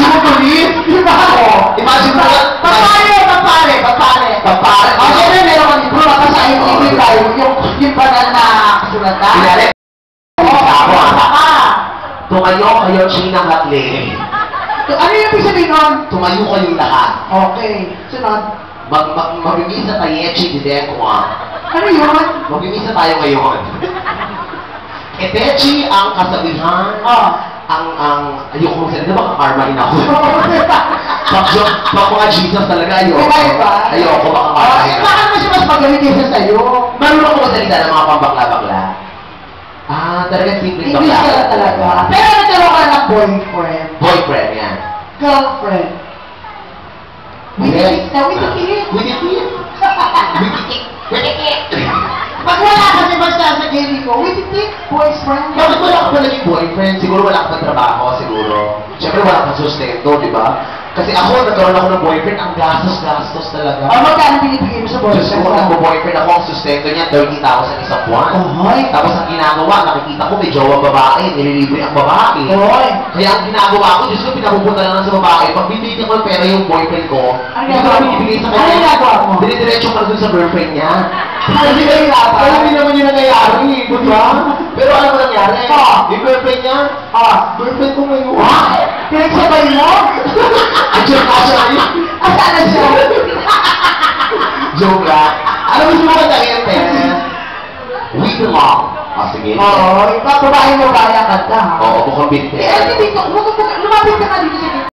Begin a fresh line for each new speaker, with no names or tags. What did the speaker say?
Imagine mo police?
Diba?
Imagine mo yan.
Papare. O, siyempre meron kang libro, babasahin mo yung tayo, yung banal na kasulatan.
Pinali.
Oo,
Tumayo kayo, Chinang Hatley.
ano yung ibig sabihin nun?
Tumayo kayong lahat.
Okay, sunod.
Magmimisa tayo, Echi, Didekwa.
Ano yun?
Magmimisa tayo ngayon. Etechi ang kasabihan, ayoko mong salita, baka karmahin ako. Pag mga Jesus talaga, ayoko. Ayoko, baka karmahin ako.
Bakit mo siya mas magaling kaysa sa'yo?
Marunong ko masalita ng mga pambakla-bakla. Talaga simpleng bakla.
English ka talaga. Pero nagkaroon ka ng boyfriend.
Boyfriend, yan.
Girlfriend.
Yes.
Witikit.
Witikit.
Pag wala kasi basta sa gili ko, witikit, boyfriend.
Bakit wala ka pa naging boyfriend? Siguro wala ka pang trabaho, siguro. Siyempre wala kang sustento, di ba? Kasi ako, nagkaroon ako ng boyfriend, ang gastos talaga.
Magkano binibigay mo sa
Diyos
boyfriend
ko,
mo?
nagbo-boyfriend ako, ang sustento niya, 30,000 isang buwan.
Ohoy.
Tapos ang ginagawa, nakikita ko may jowang babae, nililibre ang babae.
Ohoy.
Kaya ang ginagawa ko, Diyos ko, pinapupunta lang sa babae. Pag bibigyan ko ng pera yung boyfriend ko, hindi ko na binibigay sa kanya.
Ano ginagawa mo?
Dinidiretso ka na dun sa girlfriend niya.
Hindi ka hirapa.
Pero hindi naman yun nangyayari, di ba? Pero alam mo nangyari? Yung girlfriend niya, girlfriend ko ngayon.
Pinagsabay mo?
Joke ka siya ngayon.
Asan na siya?
Joke ka. Alam mo siya magandang pera? We belong. Sige.
Oo, babae mo kaya ka ta.
Oo, mukhang binte.
Lumapit ka nga dito sa